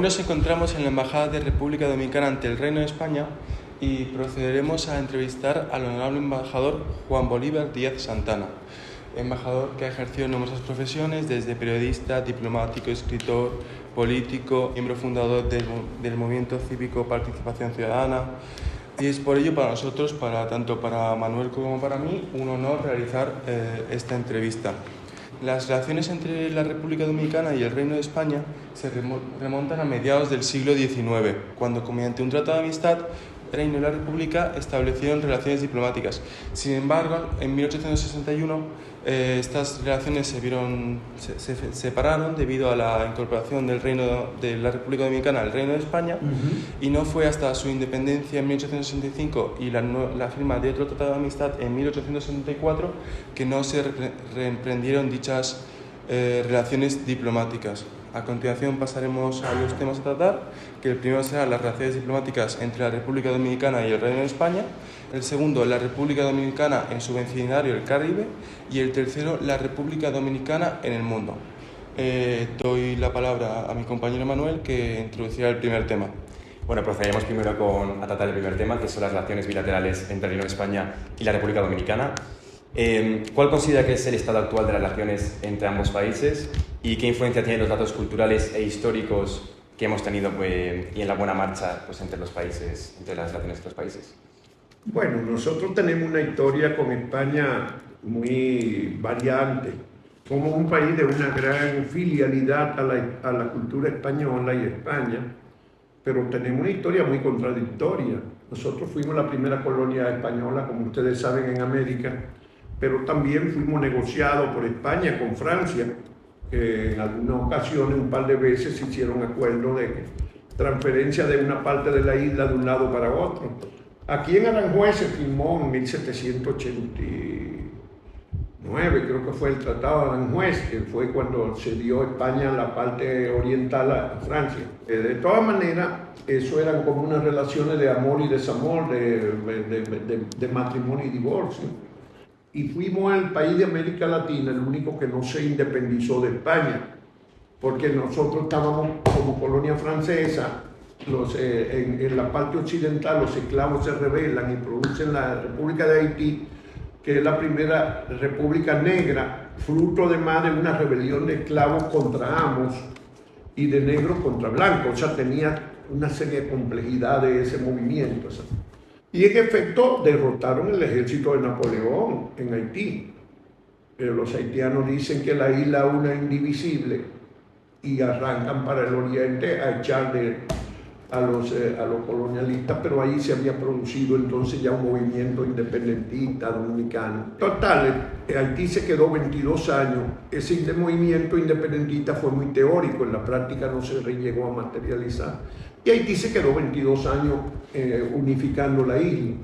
nos encontramos en la Embajada de República Dominicana ante el Reino de España y procederemos a entrevistar al honorable embajador Juan Bolívar Díaz Santana, embajador que ha ejercido numerosas profesiones, desde periodista, diplomático, escritor, político, miembro fundador del movimiento cívico Participación Ciudadana. Y es por ello para nosotros, tanto para Manuel como para mí, un honor realizar esta entrevista. Las relaciones entre la República Dominicana y el Reino de España se remontan a mediados del siglo XIX, cuando, mediante un tratado de amistad, el Reino y la República establecieron relaciones diplomáticas. Sin embargo, en 1861 estas relaciones se separaron debido a la incorporación del Reino de la República Dominicana al Reino de España, y no fue hasta su independencia en 1865 y la firma de otro tratado de amistad en 1874 que no se reemprendieron dichas relaciones diplomáticas. A continuación pasaremos a los temas a tratar, que el primero será las relaciones diplomáticas entre la República Dominicana y el Reino de España, el segundo, la República Dominicana en su vecindario, el Caribe, y el tercero, la República Dominicana en el mundo. Doy la palabra a mi compañero Manuel, que introducirá el primer tema. Bueno, procederemos primero a tratar el primer tema, que son las relaciones bilaterales entre el Reino de España y la República Dominicana. ¿Cuál considera que es el estado actual de las relaciones entre ambos países y qué influencia tienen los datos culturales e históricos que hemos tenido y en la buena marcha entre los países, entre las relaciones entre los países? Bueno, nosotros tenemos una historia con España muy variante. Somos un país de una gran filialidad a la cultura española y España, pero tenemos una historia muy contradictoria. Nosotros fuimos la primera colonia española, como ustedes saben, en América, pero también fuimos negociados por España con Francia, que en algunas ocasiones, un par de veces, se hicieron acuerdos de transferencia de una parte de la isla de un lado para otro. Aquí en Aranjuez se firmó en 1789, creo que fue el Tratado de Aranjuez, que fue cuando se dio España la parte oriental a Francia. De todas maneras, eso eran como unas relaciones de amor y desamor, de matrimonio y divorcio. Y fuimos el país de América Latina el único que no se independizó de España, porque nosotros estábamos como colonia francesa. En la parte occidental los esclavos se rebelan y producen la República de Haití, que es la primera república negra, fruto además de una rebelión de esclavos contra amos y de negros contra blancos. O sea, tenía una serie de complejidades ese movimiento. Y en efecto derrotaron el ejército de Napoleón en Haití. Pero los haitianos dicen que la isla una es indivisible y arrancan para el oriente a echar a los colonialistas, pero ahí se había producido entonces ya un movimiento independentista dominicano. Total, Haití se quedó 22 años. Ese movimiento independentista fue muy teórico, en la práctica no se llegó a materializar. Y Haití se quedó 22 años unificando la isla,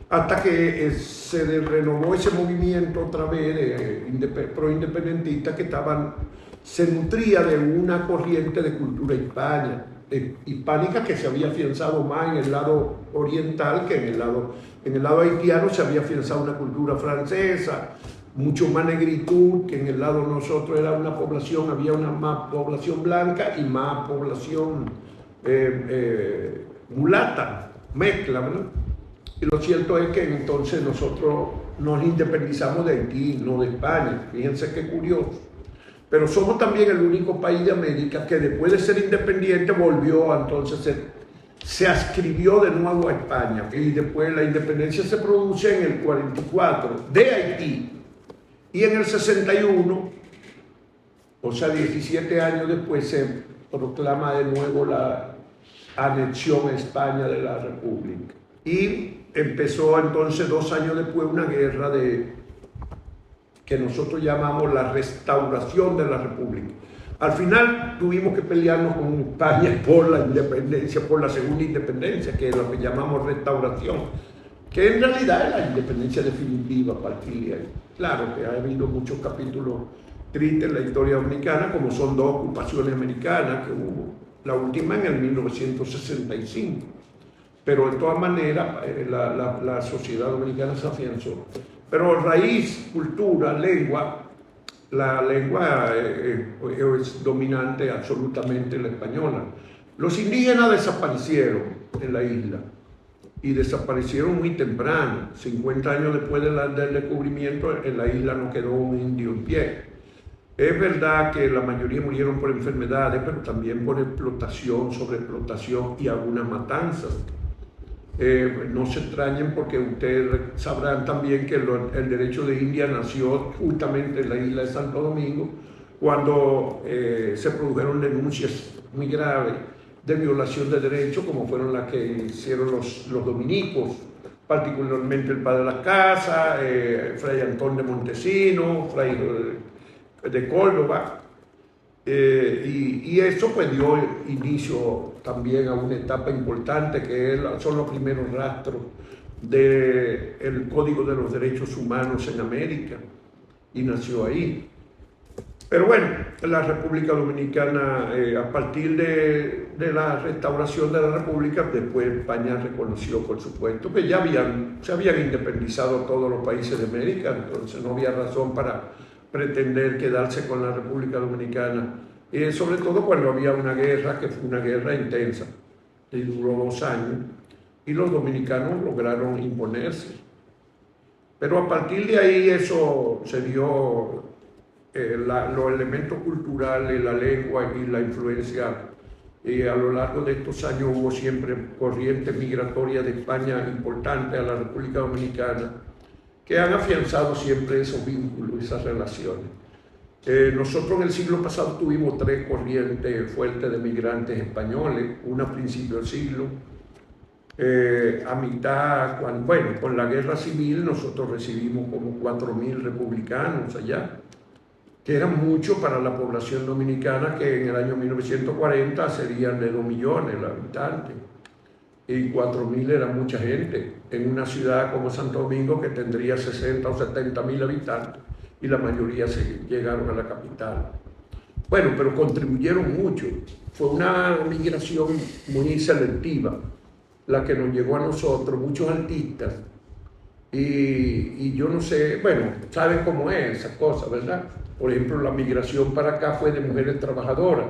hasta que se renovó ese movimiento otra vez pro-independentista se nutría de una corriente de cultura hispánica que se había afianzado más en el lado oriental que en el lado haitiano. Se había afianzado una cultura francesa, mucho más negritud, que en el lado nosotros era una población, había una más población blanca y más población mulata, mezcla, ¿verdad? Y lo cierto es que entonces nosotros nos independizamos de Haití, no de España. Fíjense qué curioso. Pero somos también el único país de América que después de ser independiente volvió, entonces se adscribió de nuevo a España. Y después la independencia se produce en el 44 de Haití. Y en el 61, o sea 17 años después, se proclama de nuevo la anexión a España de la República. Y empezó entonces 2 años después una guerra que nosotros llamamos la restauración de la República. Al final tuvimos que pelearnos con España por la independencia, por la segunda independencia, que es lo que llamamos restauración, que en realidad es la independencia definitiva a partir de ahí. Claro que ha habido muchos capítulos tristes en la historia dominicana, como son 2 ocupaciones americanas que hubo, la última en el 1965. Pero de todas maneras la sociedad dominicana se afianzó. Pero raíz, cultura, lengua, la lengua es dominante absolutamente la española. Los indígenas desaparecieron en la isla y desaparecieron muy temprano. 50 años después del descubrimiento, en la isla no quedó un indio en pie. Es verdad que la mayoría murieron por enfermedades, pero también por explotación, sobreexplotación y algunas matanzas. No se extrañen porque ustedes sabrán también que el derecho de India nació justamente en la isla de Santo Domingo, cuando se produjeron denuncias muy graves de violación de derechos, como fueron las que hicieron los dominicos, particularmente el padre de la casa, Fray Antón de Montesino, Fray de Córdoba, y eso pues dio inicio también a una etapa importante que son los primeros rastros del Código de los Derechos Humanos en América, y nació ahí. Pero bueno, la República Dominicana, a partir de la restauración de la República, después España reconoció, por supuesto, que ya se habían independizado todos los países de América, entonces no había razón para pretender quedarse con la República Dominicana, sobre todo cuando había una guerra, que fue una guerra intensa, y duró 2 años, y los dominicanos lograron imponerse. Pero a partir de ahí eso se dio, los elementos culturales, la lengua y la influencia, a lo largo de estos años hubo siempre corrientes migratorias de España importantes a la República Dominicana, que han afianzado siempre esos vínculos, esas relaciones. Nosotros en el siglo pasado tuvimos 3 corrientes fuertes de migrantes españoles, una a principios del siglo, a mitad, con la guerra civil nosotros recibimos como 4.000 republicanos allá, que eran muchos para la población dominicana, que en el año 1940 serían de 2 millones de habitantes. Y 4.000 era mucha gente en una ciudad como Santo Domingo, que tendría 60 o 70.000 habitantes, y la mayoría llegaron a la capital. Bueno, pero contribuyeron mucho. Fue una migración muy selectiva la que nos llegó a nosotros, muchos artistas, y yo no sé, bueno, saben cómo es esa cosa, ¿verdad? Por ejemplo, la migración para acá fue de mujeres trabajadoras.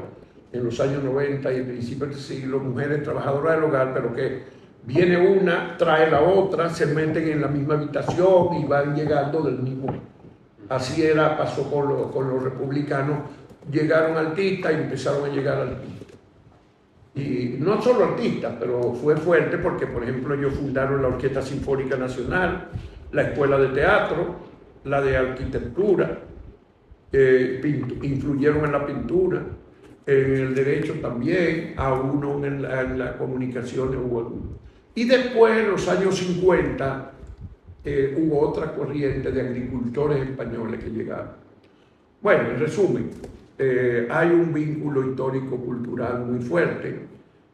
En los años 90 y principios del siglo, mujeres trabajadoras del hogar, pero que viene una, trae la otra, se meten en la misma habitación y van llegando del mismo. Así pasó con los republicanos, llegaron artistas y empezaron a llegar artistas. Y no solo artistas, pero fue fuerte porque, por ejemplo, ellos fundaron la Orquesta Sinfónica Nacional, la Escuela de Teatro, la de Arquitectura, influyeron en la pintura, en el derecho también, a uno en la comunicación hubo alguno. Y después, en los años 50, hubo otra corriente de agricultores españoles que llegaron. Bueno, en resumen, hay un vínculo histórico-cultural muy fuerte.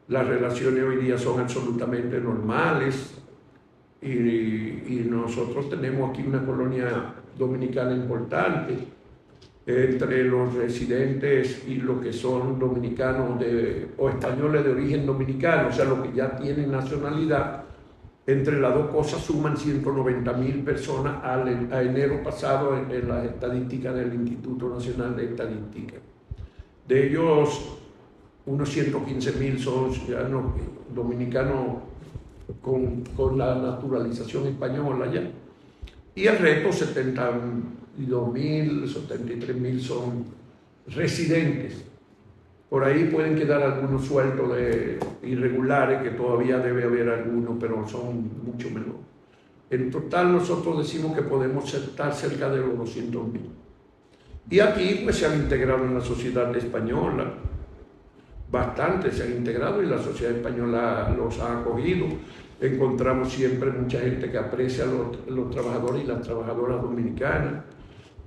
Las relaciones hoy día son absolutamente normales y nosotros tenemos aquí una colonia dominicana importante. Entre los residentes y los que son dominicanos o españoles de origen dominicano, o sea, los que ya tienen nacionalidad, entre las dos cosas suman 190.000 personas a enero pasado en las estadísticas del Instituto Nacional de Estadística. De ellos, unos 115.000 son ciudadanos dominicanos con la naturalización española ya, y el resto, 72.000, 73.000 son residentes. Por ahí pueden quedar algunos sueltos irregulares, que todavía debe haber algunos, pero son mucho menores. En total nosotros decimos que podemos estar cerca de los 200.000. Y aquí pues se han integrado en la sociedad española, bastante se han integrado y la sociedad española los ha acogido. Encontramos siempre mucha gente que aprecia a los trabajadores y las trabajadoras dominicanas.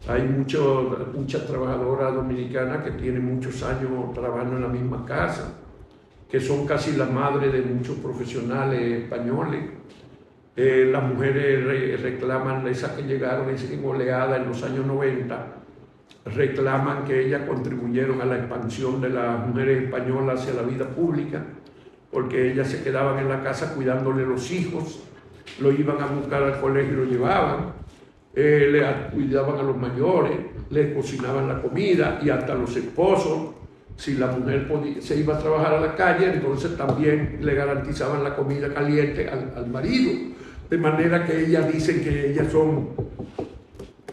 Hay muchas trabajadoras dominicanas que tienen muchos años trabajando en la misma casa, que son casi las madres de muchos profesionales españoles. Las mujeres reclaman, esas que llegaron en oleada en los años 90, reclaman que ellas contribuyeron a la expansión de las mujeres españolas hacia la vida pública, porque ellas se quedaban en la casa cuidándole los hijos, lo iban a buscar al colegio y lo llevaban, le cuidaban a los mayores, les cocinaban la comida y hasta los esposos Si la mujer se iba a trabajar a la calle, entonces también le garantizaban la comida caliente al marido. De manera que ellas dicen que ellas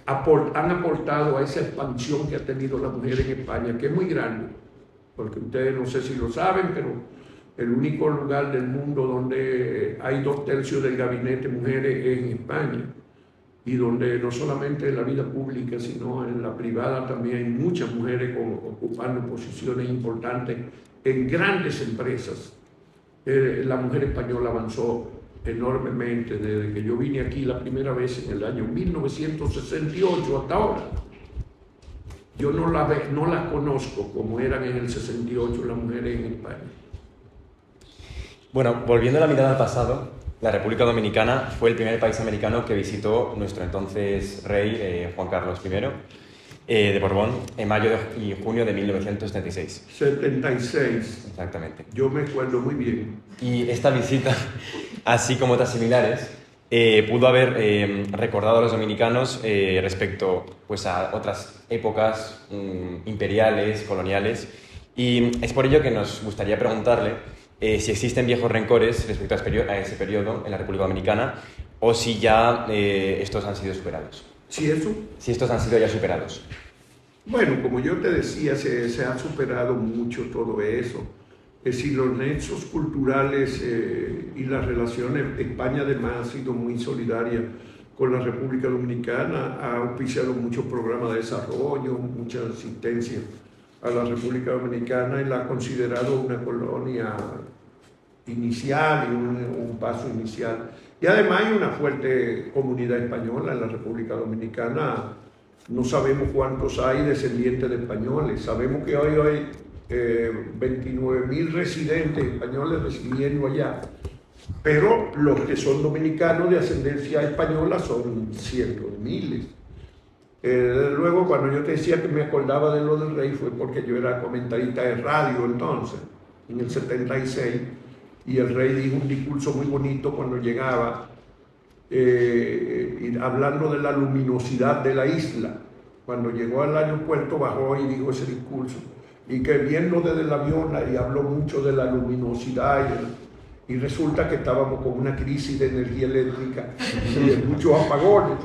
han aportado a esa expansión que ha tenido la mujer en España, que es muy grande. Porque ustedes no sé si lo saben, pero el único lugar del mundo donde hay 2/3 del gabinete mujeres es en España. Y donde no solamente en la vida pública, sino en la privada también hay muchas mujeres ocupando posiciones importantes en grandes empresas. La mujer española avanzó enormemente desde que yo vine aquí la primera vez en el año 1968 hasta ahora. Yo no las conozco como eran en el 68 las mujeres en España. Bueno, volviendo la mirada al pasado, la República Dominicana fue el primer país americano que visitó nuestro entonces rey Juan Carlos I de Borbón en mayo y junio de 1976. 76. Exactamente. Yo me acuerdo muy bien. Y esta visita, así como otras similares, pudo haber recordado a los dominicanos respecto pues, a otras épocas imperiales, coloniales, y es por ello que nos gustaría preguntarle si existen viejos rencores respecto a ese periodo en la República Dominicana o si ya estos han sido superados. ¿Sí eso? Si estos han sido ya superados. Bueno, como yo te decía, se ha superado mucho todo eso. Es decir, los nexos culturales y las relaciones, España además ha sido muy solidaria con la República Dominicana, ha auspiciado muchos programas de desarrollo, mucha asistencia a la República Dominicana y la ha considerado una colonia inicial y un paso inicial. Y además hay una fuerte comunidad española en la República Dominicana. No sabemos cuántos hay descendientes de españoles. Sabemos que hoy hay 29.000 residentes españoles residiendo allá. Pero los que son dominicanos de ascendencia española son cientos de miles. Luego, cuando yo te decía que me acordaba de lo del rey, fue porque yo era comentarista de radio entonces, en el 76, y el rey dijo un discurso muy bonito cuando llegaba, hablando de la luminosidad de la isla. Cuando llegó al aeropuerto bajó y dijo ese discurso, y que viendo desde el avión y habló mucho de la luminosidad y resulta que estábamos con una crisis de energía eléctrica y de muchos apagones.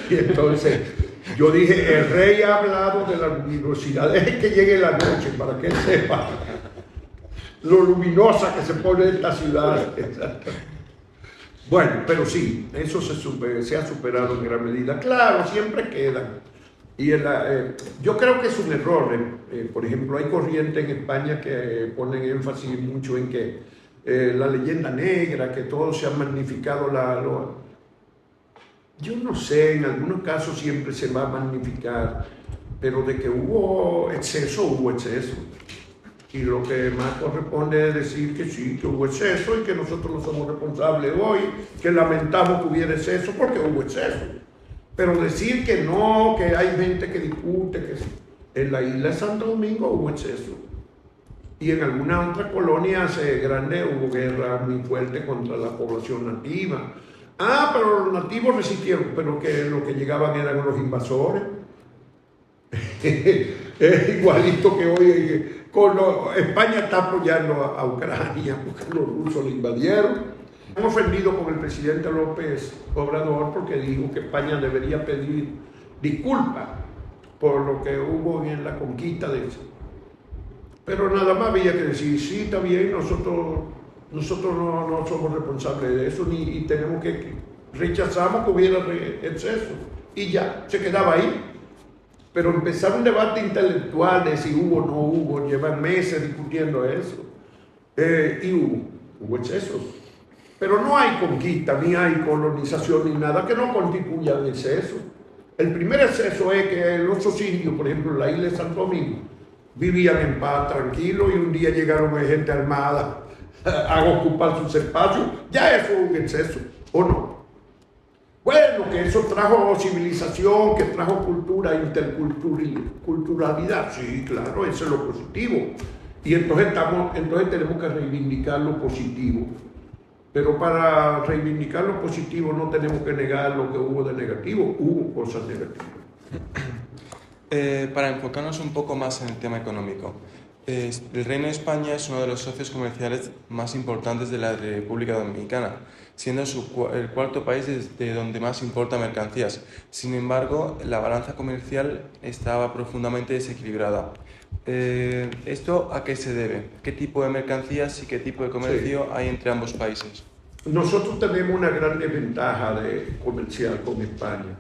Y entonces yo dije, el rey ha hablado de la luminosidad, deje que llegue la noche para que él sepa lo luminosa que se pone esta ciudad. Bueno, pero sí, eso se ha superado en gran medida. Claro, siempre quedan. Y yo creo que es un error. Por ejemplo, hay corrientes en España que ponen énfasis mucho en que la leyenda negra, que todo se ha magnificado. Yo no sé, en algunos casos siempre se va a magnificar, pero de que hubo exceso. Y lo que más corresponde es decir que sí, que hubo exceso y que nosotros no somos responsables hoy, que lamentamos que hubiera exceso porque hubo exceso. Pero decir que no, que hay gente que discute, que en la isla de Santo Domingo hubo exceso. Y en algunas otras colonias grandes hubo guerra muy fuerte contra la población nativa. Pero los nativos resistieron, pero que lo que llegaban eran los invasores. Es igualito que hoy España está apoyando a Ucrania porque los rusos le invadieron. Han ofendido con el presidente López Obrador porque dijo que España debería pedir disculpas por lo que hubo en la conquista de eso. Pero nada más había que decir, sí, está bien, nosotros no somos responsables de eso y tenemos que rechazamos que hubiera exceso. Y ya, se quedaba ahí. Pero empezar un debate intelectual de si hubo o no hubo, llevan meses discutiendo eso. Y hubo excesos. Pero no hay conquista, ni hay colonización, ni nada que no constituya exceso. El primer exceso es que los indios, por ejemplo, en la isla de Santo Domingo, vivían en paz, tranquilos, y un día llegaron gente armada a ocupar sus espacios. Ya eso es un exceso, ¿o no? Bueno, que eso trajo civilización, que trajo cultura, interculturalidad. Sí, claro, eso es lo positivo. Y entonces tenemos que reivindicar lo positivo. Pero para reivindicar lo positivo no tenemos que negar lo que hubo de negativo. Hubo cosas negativas. Para enfocarnos un poco más en el tema económico, El Reino de España es uno de los socios comerciales más importantes de la República Dominicana, siendo el cuarto país desde donde más importa mercancías. Sin embargo, la balanza comercial estaba profundamente desequilibrada. ¿Esto a qué se debe? ¿Qué tipo de mercancías y qué tipo de comercio hay entre ambos países? Nosotros tenemos una gran desventaja comercial con España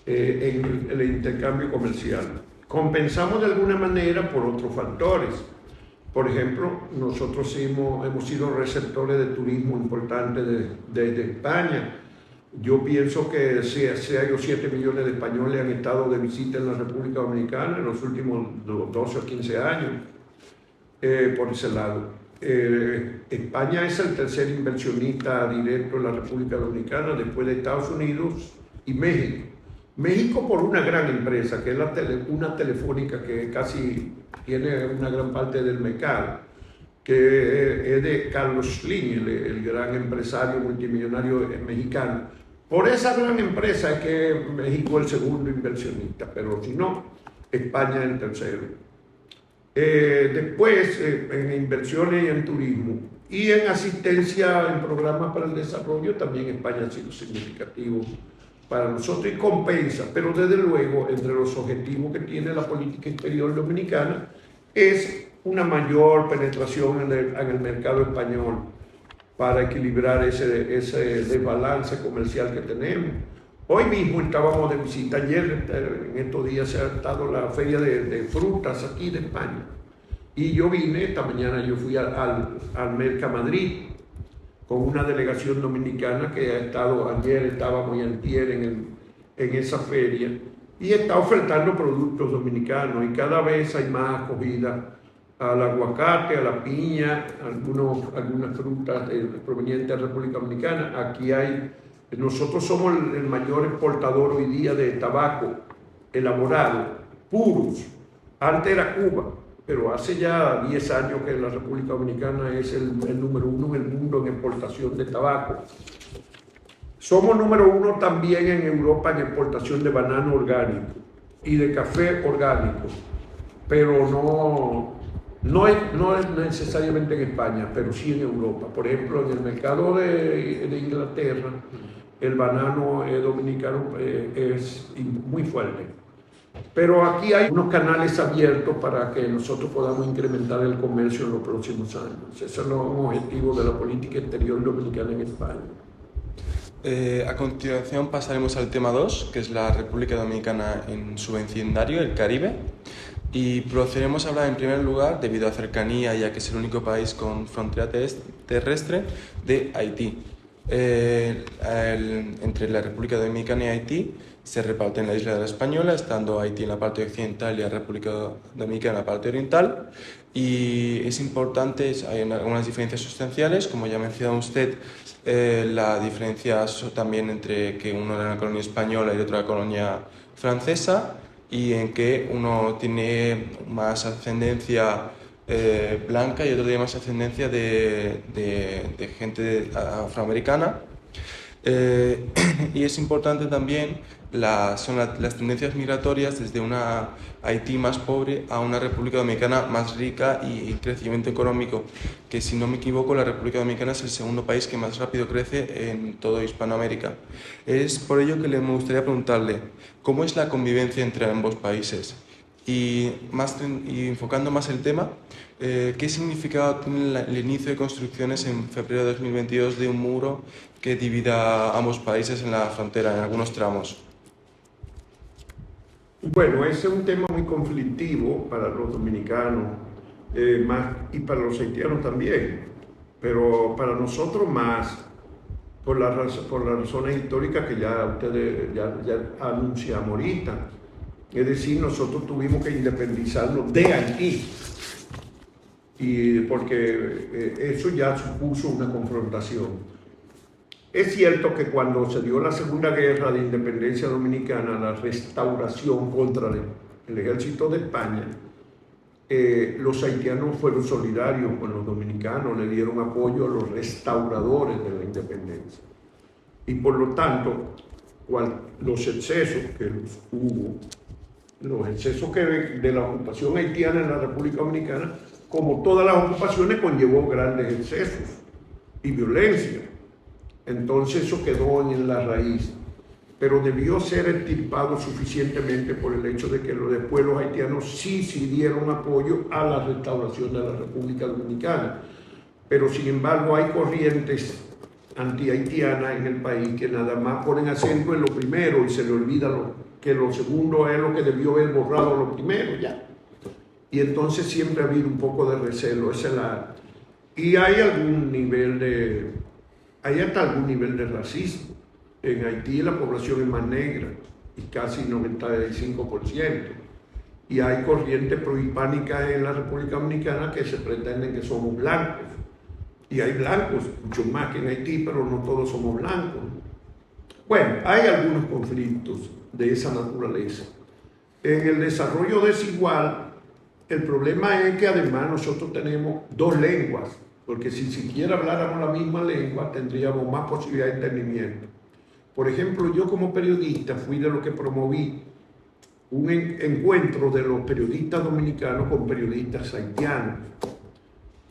en el intercambio comercial. Compensamos de alguna manera por otros factores. Por ejemplo, nosotros hemos sido receptores de turismo importante desde España. Yo pienso que 6 o 7 millones de españoles han estado de visita en la República Dominicana en los últimos 12 o 15 años, por ese lado. España es el tercer inversionista directo en la República Dominicana después de Estados Unidos y México. México por una gran empresa, que es una telefónica que casi tiene una gran parte del mercado, que es de Carlos Slim, el gran empresario multimillonario mexicano. Por esa gran empresa es que México es el segundo inversionista, pero si no, España es el tercero. Después, en inversiones y en turismo y en asistencia en programas para el desarrollo, también España ha sido significativo para nosotros y compensa, pero desde luego entre los objetivos que tiene la política exterior dominicana es una mayor penetración en el mercado español para equilibrar ese desbalance comercial que tenemos. Hoy mismo estábamos de visita, ayer en estos días se ha estado la feria de frutas aquí de España y yo vine, esta mañana yo fui al Mercamadrid con una delegación dominicana que ha estado ayer, estábamos y antier en esa feria y está ofertando productos dominicanos y cada vez hay más acogida al aguacate, a la piña, algunas frutas provenientes de la República Dominicana. Aquí nosotros somos el mayor exportador hoy día de tabaco elaborado, puros. Antes era Cuba, pero hace ya 10 años que la República Dominicana es el número 1 en el mundo en exportación de tabaco. Somos número 1 también en Europa en exportación de banano orgánico y de café orgánico, pero no es necesariamente en España, pero sí en Europa. Por ejemplo, en el mercado de Inglaterra, el banano dominicano es muy fuerte. Pero aquí hay unos canales abiertos para que nosotros podamos incrementar el comercio en los próximos años. Ese es un objetivo de la política exterior dominicana en España. A continuación pasaremos al tema 2, que es la República Dominicana en su vecindario, el Caribe. Y procederemos a hablar en primer lugar, debido a cercanía, ya que es el único país con frontera terrestre, de Haití. Entre la República Dominicana y Haití se reparten la isla de la Española, estando Haití en la parte occidental y la República Dominicana en la parte oriental. Y es importante, hay algunas diferencias sustanciales, como ya ha mencionado usted, la diferencia también entre que uno era una colonia española y otro una colonia francesa, y en que uno tiene más ascendencia blanca y otro tiene más ascendencia de gente afroamericana. Y es importante también las tendencias migratorias desde una Haití más pobre a una República Dominicana más rica y crecimiento económico, que si no me equivoco la República Dominicana es el segundo país que más rápido crece en toda Hispanoamérica. Es por ello que me gustaría preguntarle, ¿cómo es la convivencia entre ambos países? Y enfocando más el tema, ¿qué significado tiene el inicio de construcciones en febrero de 2022 de un muro que divida ambos países en la frontera, en algunos tramos? Bueno, ese es un tema muy conflictivo para los dominicanos y para los haitianos también, pero para nosotros más por las razones históricas que ya ustedes ya anunciamos ahorita. Es decir, nosotros tuvimos que independizarnos de Haití, y porque eso ya supuso una confrontación. Es cierto que cuando se dio la Segunda Guerra de Independencia Dominicana, la restauración contra el ejército de España, los haitianos fueron solidarios con los dominicanos, le dieron apoyo a los restauradores de la independencia. Y por lo tanto, los excesos que hubo, los excesos de la ocupación haitiana en la República Dominicana como todas las ocupaciones, conllevó grandes excesos y violencia. Entonces eso quedó en la raíz, pero debió ser extirpado suficientemente por el hecho de que después los haitianos sí dieron apoyo a la restauración de la República Dominicana. Pero sin embargo hay corrientes anti-haitianas en el país que nada más ponen acento en lo primero y se le olvida que lo segundo es lo que debió haber borrado lo primero ya. Y entonces siempre ha habido un poco de recelo. Y hay hasta algún nivel de racismo. En Haití la población es más negra y casi 95%. Y hay corrientes prohispánicas en la República Dominicana que se pretenden que somos blancos. Y hay blancos, mucho más que en Haití, pero no todos somos blancos. Bueno, hay algunos conflictos de esa naturaleza. En el desarrollo desigual, el problema es que además nosotros tenemos dos lenguas, porque si siquiera habláramos la misma lengua, tendríamos más posibilidad de entendimiento. Por ejemplo, yo como periodista fui de los que promoví un encuentro de los periodistas dominicanos con periodistas haitianos.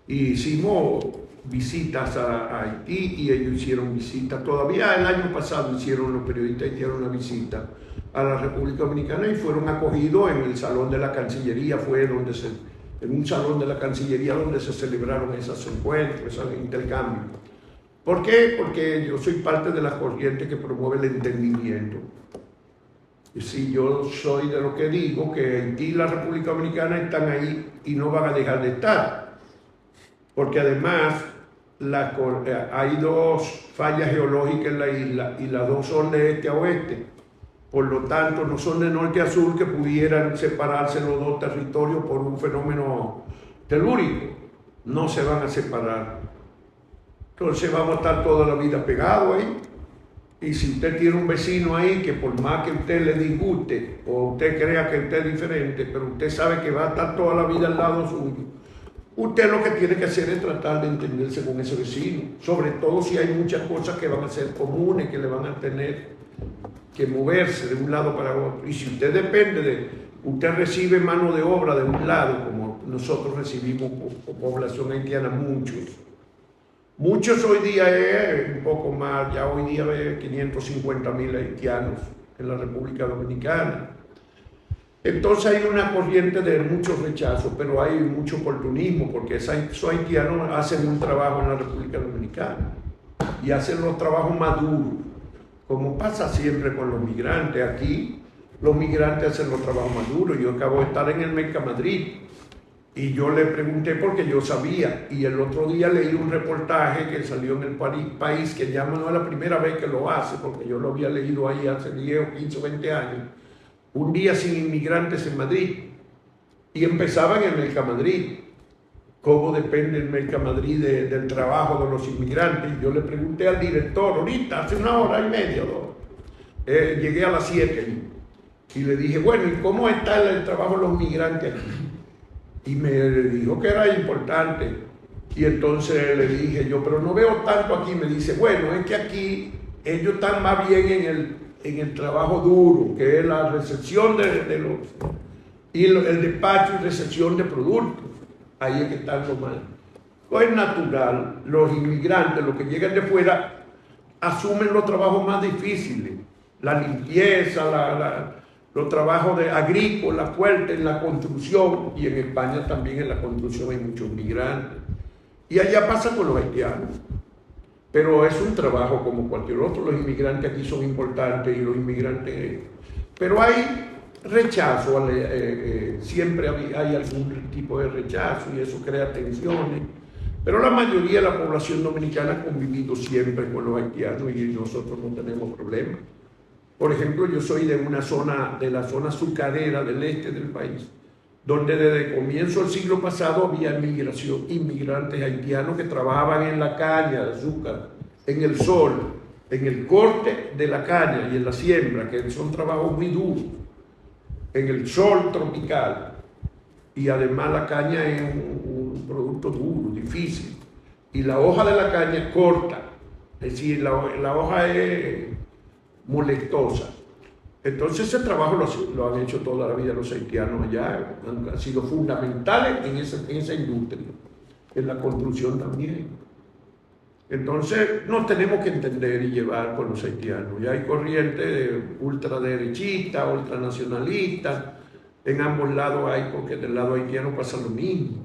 Y hicimos visitas a Haití y ellos hicieron visitas. Todavía el año pasado hicieron los periodistas haitianos una visita a la República Dominicana y fueron acogidos en el Salón de la Cancillería, en un salón de la Cancillería donde se celebraron esos encuentros, esos intercambios. ¿Por qué? Porque yo soy parte de la corriente que promueve el entendimiento. Y si yo soy de lo que digo, que Haití y la República Dominicana están ahí y no van a dejar de estar. Porque además hay dos fallas geológicas en la isla y las dos son de este a oeste. Por lo tanto, no son de norte a sur que pudieran separarse los dos territorios por un fenómeno telúrico. No se van a separar. Entonces vamos a estar toda la vida pegados ahí. Y si usted tiene un vecino ahí que por más que usted le disguste o usted crea que usted es diferente, pero usted sabe que va a estar toda la vida al lado suyo, usted lo que tiene que hacer es tratar de entenderse con ese vecino, sobre todo si hay muchas cosas que van a ser comunes, que le van a tener que moverse de un lado para otro. Y si usted usted recibe mano de obra de un lado, como nosotros recibimos población haitiana, muchos hoy día es un poco más, ya hoy día hay 550,000 haitianos en la República Dominicana. Entonces hay una corriente de mucho rechazo, pero hay mucho oportunismo, porque esos haitianos hacen un trabajo en la República Dominicana y hacen los trabajos más duros, como pasa siempre con los migrantes. Aquí los migrantes hacen los trabajos más duros. Yo acabo de estar en el Mercamadrid y yo le pregunté porque yo sabía, y el otro día leí un reportaje que salió en el País, que ya no es la primera vez que lo hace, porque yo lo había leído ahí hace 10 o 15 o 20 años, un día sin inmigrantes en Madrid, y empezaba en el Mercamadrid. ¿Cómo depende el Mercamadrid del trabajo de los inmigrantes? Yo le pregunté al director ahorita, hace 1 hora y media, llegué a las 7 y le dije, bueno, ¿y cómo está el trabajo de los migrantes aquí? Y me dijo que era importante. Y entonces le dije yo, pero no veo tanto aquí. Me dice, bueno, es que aquí ellos están más bien en el trabajo duro, que es la recepción y el despacho y recepción de productos. Ahí es que están lo mal. Pues es natural, los inmigrantes, los que llegan de fuera, asumen los trabajos más difíciles. La limpieza, los trabajos agrícolas fuertes, en la construcción, y en España también en la construcción hay muchos migrantes. Y allá pasa con los haitianos. Pero es un trabajo como cualquier otro. Los inmigrantes aquí son importantes y los inmigrantes... Pero hay rechazo, siempre hay algún tipo de rechazo y eso crea tensiones. Pero la mayoría de la población dominicana ha convivido siempre con los haitianos y nosotros no tenemos problemas. Por ejemplo, yo soy de la zona azucarera del este del país, donde desde el comienzo del siglo pasado había inmigrantes haitianos que trabajaban en la caña de azúcar, en el sol, en el corte de la caña y en la siembra, que son trabajos muy duros, en el sol tropical. Y además la caña es un producto duro, difícil, y la hoja de la caña es corta, es decir, la hoja es molestosa. Entonces ese trabajo lo han hecho toda la vida los haitianos allá, han sido fundamentales en esa industria, en la construcción también. Entonces nos tenemos que entender y llevar con los haitianos. Ya hay corrientes ultraderechistas, ultranacionalistas, en ambos lados hay, porque del lado haitiano pasa lo mismo.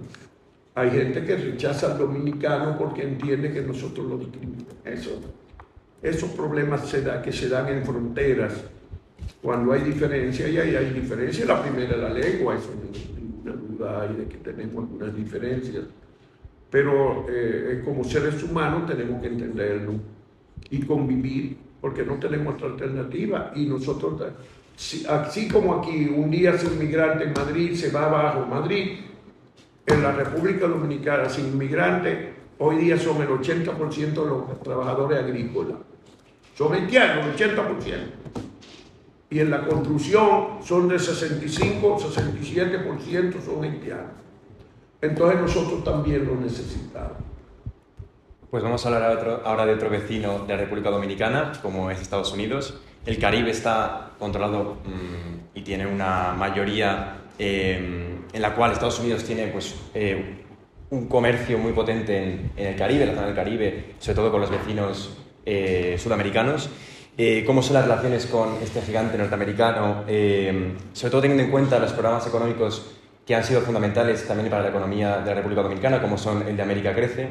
Hay gente que rechaza al dominicano porque entiende que nosotros lo discriminamos. Esos problemas que se dan en fronteras, cuando hay diferencia, y ahí hay diferencia. La primera es la lengua, eso no hay ninguna duda hay de que tenemos algunas diferencias. Pero como seres humanos tenemos que entenderlo y convivir, porque no tenemos otra alternativa. Y nosotros, así como aquí, un día ser inmigrante en Madrid se va abajo Madrid, en la República Dominicana, sin inmigrantes, hoy día son el 80% de los trabajadores agrícolas. Son haitianos, el 80%. Y en la construcción son de 65, 67% son haitianos. Entonces nosotros también lo necesitamos. Pues vamos a hablar ahora de otro vecino de la República Dominicana, como es Estados Unidos. El Caribe está controlado y tiene una mayoría en la cual Estados Unidos tiene pues, un comercio muy potente en el Caribe, en la zona del Caribe, sobre todo con los vecinos sudamericanos. ¿Cómo son las relaciones con este gigante norteamericano? Sobre todo teniendo en cuenta los programas económicos que han sido fundamentales también para la economía de la República Dominicana, como son el de América Crece,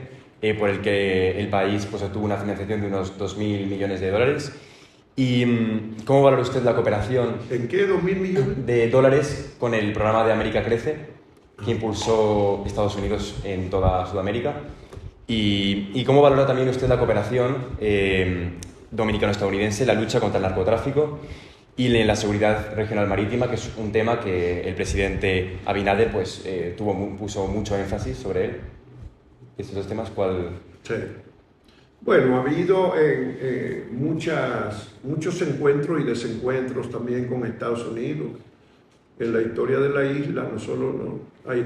por el que el país pues, obtuvo una financiación de unos 2.000 millones de dólares. ¿Y cómo valora usted la cooperación? ¿En qué 2.000 millones? De dólares con el programa de América Crece, que impulsó Estados Unidos en toda Sudamérica. ¿Y cómo valora también usted la cooperación dominicano-estadounidense, la lucha contra el narcotráfico y la seguridad regional marítima, que es un tema que el presidente Abinader pues, puso mucho énfasis sobre él? Estos dos temas, ¿cuál? Sí. Bueno, ha habido muchos encuentros y desencuentros también con Estados Unidos. En la historia de la isla,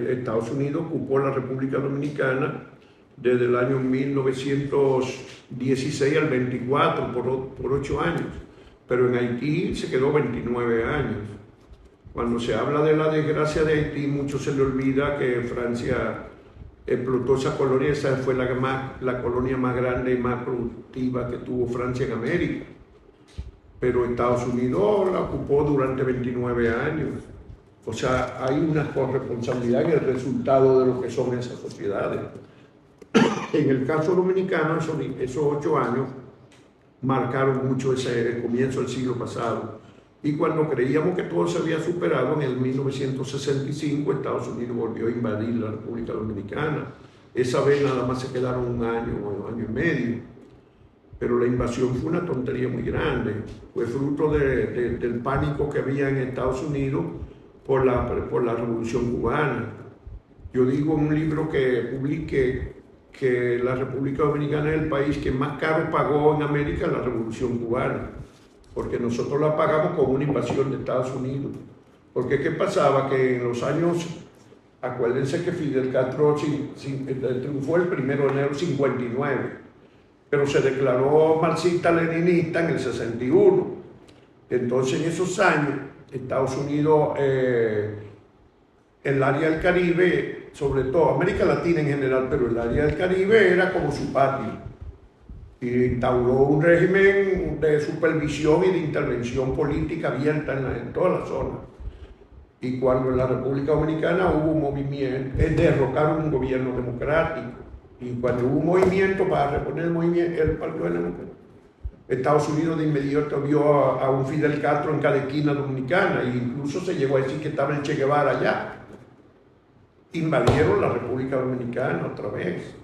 Estados Unidos ocupó la República Dominicana desde el año 1916 al 24, por 8 años. Pero en Haití se quedó 29 años. Cuando se habla de la desgracia de Haití, mucho se le olvida que Francia explotó esa colonia. Esa fue la colonia más grande y más productiva que tuvo Francia en América. Pero Estados Unidos la ocupó durante 29 años. O sea, hay una corresponsabilidad en el resultado de lo que son esas sociedades. En el caso dominicano, esos 8 años marcaron mucho el comienzo del siglo pasado. Y cuando creíamos que todo se había superado, en el 1965 Estados Unidos volvió a invadir la República Dominicana. Esa vez nada más se quedaron un año y medio. Pero la invasión fue una tontería muy grande. Fue fruto del pánico que había en Estados Unidos por la Revolución Cubana. Yo digo en un libro que publiqué que la República Dominicana es el país que más caro pagó en América la Revolución Cubana, porque nosotros la pagamos con una invasión de Estados Unidos. Porque ¿qué pasaba? Que en los años, acuérdense que Fidel Castro triunfó el 1 de enero del 59, pero se declaró marxista-leninista en el 61. Entonces en esos años, Estados Unidos, el área del Caribe, sobre todo América Latina en general, pero el área del Caribe era como su patio. Y instauró un régimen de supervisión y de intervención política abierta en toda la zona. Y cuando en la República Dominicana hubo un movimiento, derrocaron un gobierno democrático. Y cuando hubo un movimiento para reponer el movimiento, Estados Unidos de inmediato vio a un Fidel Castro en cada esquina dominicana, e incluso se llegó a decir que estaba el Che Guevara allá. Invadieron la República Dominicana otra vez.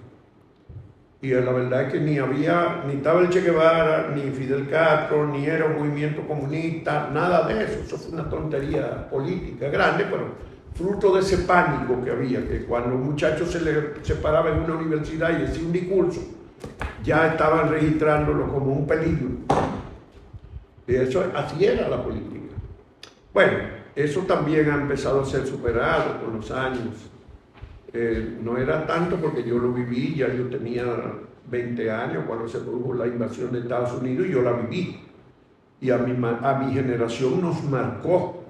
Y la verdad es que ni estaba el Che Guevara, ni Fidel Castro, ni era un movimiento comunista, nada de eso. Eso fue una tontería política grande, pero fruto de ese pánico que había, que cuando un muchacho se paraba en una universidad y decía un discurso, ya estaban registrándolo como un peligro. Y eso, así era la política. Bueno, eso también ha empezado a ser superado con los años. No era tanto porque yo lo viví, ya yo tenía 20 años cuando se produjo la invasión de Estados Unidos y yo la viví. y a mi generación nos marcó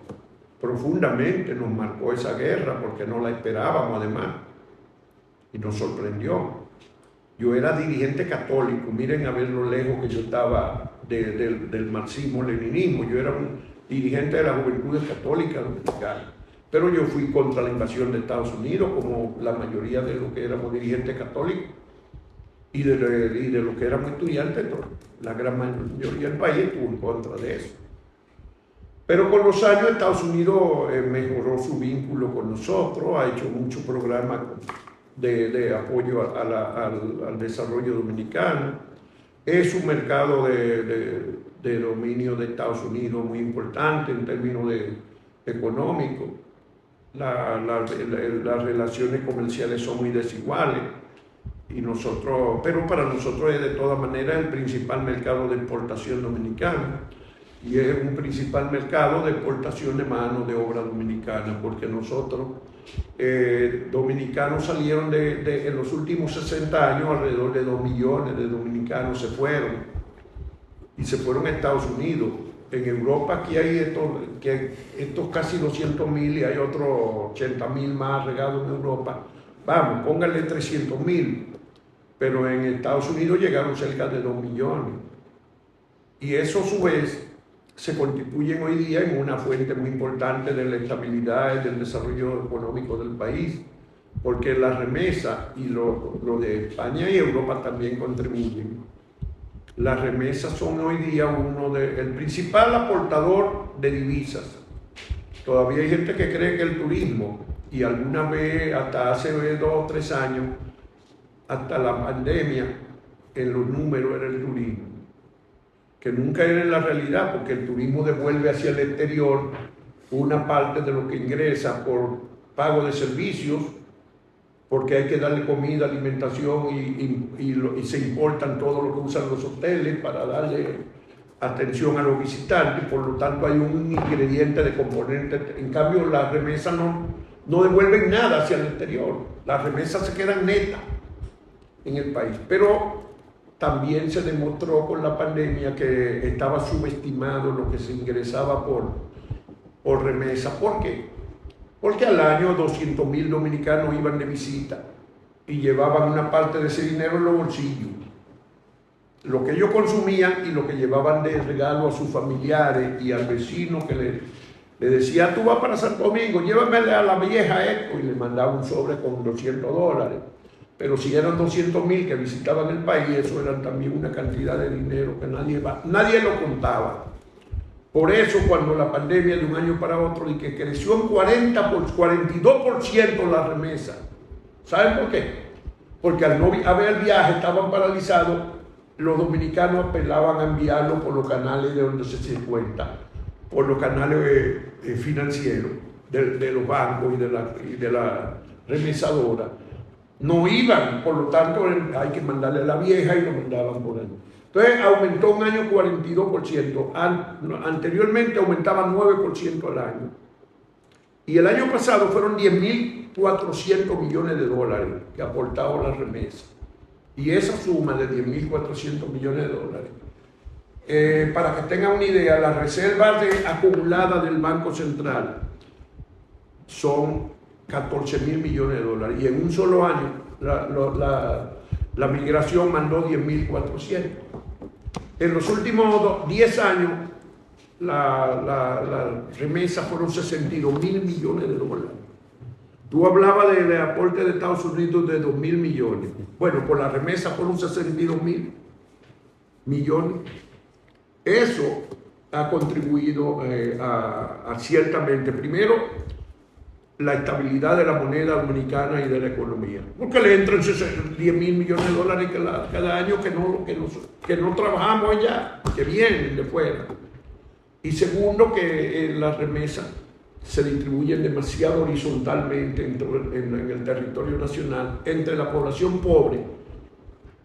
profundamente, nos marcó esa guerra porque no la esperábamos además y nos sorprendió. Yo era dirigente católico, miren a ver lo lejos que yo estaba del marxismo-leninismo. Yo era un dirigente de la Juventud Católica Dominicana, pero yo fui contra la invasión de Estados Unidos, como la mayoría de los que éramos dirigentes católicos y de los que éramos estudiantes. La gran mayoría del país estuvo en contra de eso. Pero con los años Estados Unidos mejoró su vínculo con nosotros, ha hecho muchos programas de apoyo al desarrollo dominicano. Es un mercado de dominio de Estados Unidos muy importante en términos económicos. Las relaciones comerciales son muy desiguales, pero para nosotros es de todas maneras el principal mercado de exportación dominicano. Y es un principal mercado de exportación de mano de obra dominicana, porque nosotros, dominicanos, salieron en los últimos 60 años, alrededor de 2 millones de dominicanos se fueron, y se fueron a Estados Unidos. En Europa aquí hay estos casi 200.000 y hay otros 80.000 más regados en Europa. Vamos, pónganle 300.000, pero en Estados Unidos llegaron cerca de 2 millones. Y eso a su vez se constituyen hoy día en una fuente muy importante de la estabilidad y del desarrollo económico del país, porque la remesa y lo de España y Europa también contribuyen. Las remesas son hoy día el principal aportador de divisas. Todavía hay gente que cree que el turismo, y alguna vez, hasta hace 2 o 3 años, hasta la pandemia, en los números era el turismo, que nunca era la realidad, porque el turismo devuelve hacia el exterior una parte de lo que ingresa por pago de servicios, porque hay que darle comida, alimentación y se importan todo lo que usan los hoteles para darle atención a los visitantes. Por lo tanto hay un ingrediente de componente. En cambio las remesas no devuelven nada hacia el exterior, las remesas se quedan netas en el país. Pero también se demostró con la pandemia que estaba subestimado lo que se ingresaba por remesa. ¿Por qué? Porque al año 200.000 dominicanos iban de visita y llevaban una parte de ese dinero en los bolsillos. Lo que ellos consumían y lo que llevaban de regalo a sus familiares y al vecino que le decía: tú vas para Santo Domingo, llévame a la vieja esto, y le mandaba un sobre con $200. Pero si eran 200.000 que visitaban el país, eso era también una cantidad de dinero que nadie lo contaba. Por eso, cuando la pandemia de un año para otro, y que creció en 42% la remesa, ¿saben por qué? Porque al no haber viaje, estaban paralizados, los dominicanos apelaban a enviarlo por los canales de donde se cuenta, por los canales financieros de los bancos y de la remesadora. No iban, por lo tanto hay que mandarle a la vieja y lo mandaban por ahí. Entonces aumentó un año 42%, anteriormente aumentaba 9% al año. Y el año pasado fueron 10.400 millones de dólares que aportaron las remesas. Y esa suma de 10.400 millones de dólares, para que tengan una idea, las reservas acumuladas del Banco Central son 14.000 millones de dólares, y en un solo año la migración mandó 10.400. En los últimos 10 años la remesa fueron 62.000 millones de dólares. Tú hablabas de aporte de Estados Unidos de 2.000 millones. Bueno, por la remesa fueron 62.000 millones. Eso ha contribuido a ciertamente, primero, la estabilidad de la moneda dominicana y de la economía, porque le entran 10.000 millones de dólares cada año que no trabajamos allá, que vienen de fuera. Y segundo, que las remesas se distribuyen demasiado horizontalmente en el territorio nacional entre la población pobre,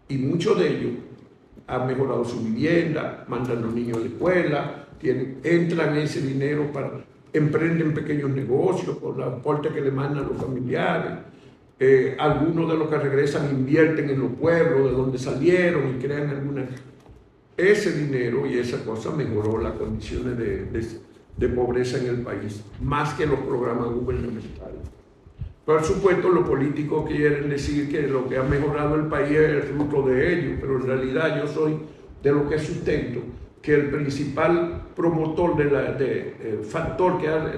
y muchos de ellos han mejorado su vivienda, mandan a los niños a la escuela, entran ese dinero emprenden pequeños negocios por el aporte que le mandan los familiares. Algunos de los que regresan invierten en los pueblos de donde salieron y crean algunas. ese dinero y esa cosa mejoró las condiciones de pobreza en el país, más que los programas gubernamentales. Por supuesto, los políticos quieren decir que lo que ha mejorado el país es el fruto de ellos, pero en realidad yo soy de lo que sustento que el principal promotor factor que ha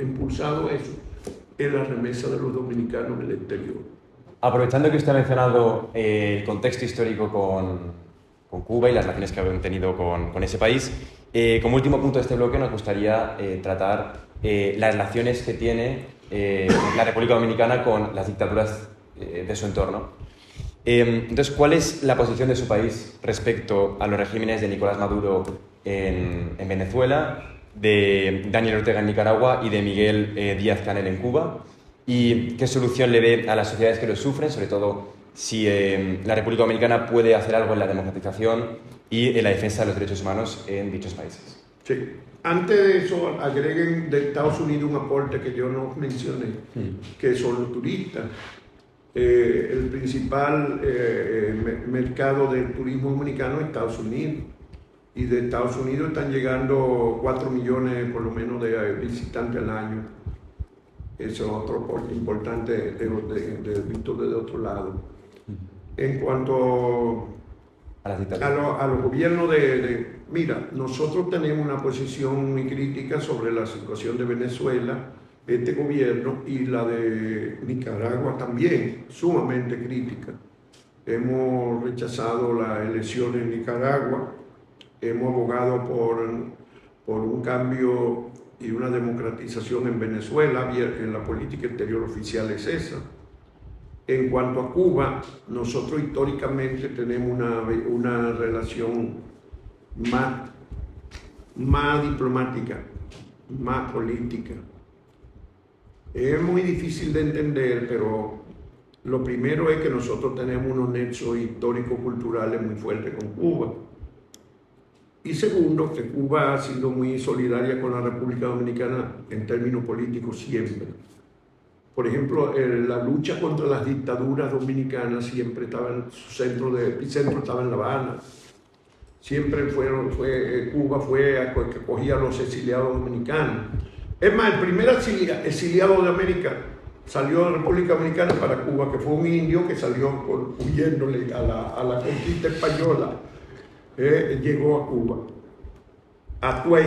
impulsado eso es la remesa de los dominicanos en el exterior. Aprovechando que usted ha mencionado el contexto histórico con Cuba y las relaciones que han tenido con ese país, como último punto de este bloque nos gustaría tratar las relaciones que tiene la República Dominicana con las dictaduras de su entorno. Entonces, ¿cuál es la posición de su país respecto a los regímenes de Nicolás Maduro en Venezuela, de Daniel Ortega en Nicaragua y de Miguel Díaz-Canel en Cuba? ¿Y qué solución le ve a las sociedades que lo sufren, sobre todo si la República Dominicana puede hacer algo en la democratización y en la defensa de los derechos humanos en dichos países? Sí. Antes de eso, agreguen de Estados Unidos un aporte que yo no mencioné, que son los turistas. El principal mercado del turismo dominicano es Estados Unidos. Y de Estados Unidos están llegando 4 millones por lo menos de visitantes al año. Eso es otro aporte importante visto desde otro lado. En cuanto a los gobiernos mira, nosotros tenemos una posición muy crítica sobre la situación de Venezuela, este gobierno, y la de Nicaragua también, sumamente crítica. Hemos rechazado las elecciones en Nicaragua, hemos abogado por un cambio y una democratización en Venezuela, en la política exterior oficial es esa. En cuanto a Cuba, nosotros históricamente tenemos una relación más diplomática, más política. Es muy difícil de entender, pero lo primero es que nosotros tenemos unos nexos histórico-culturales muy fuertes con Cuba. Y segundo, que Cuba ha sido muy solidaria con la República Dominicana en términos políticos siempre. Por ejemplo, la lucha contra las dictaduras dominicanas siempre estaba en su epicentro estaba en La Habana. Siempre Cuba fue a que cogía a los exiliados dominicanos. Es más, el primer exiliado de América salió de la República Dominicana para Cuba, que fue un indio que salió huyéndole a la conquista española. Llegó a Cuba, a Tuey,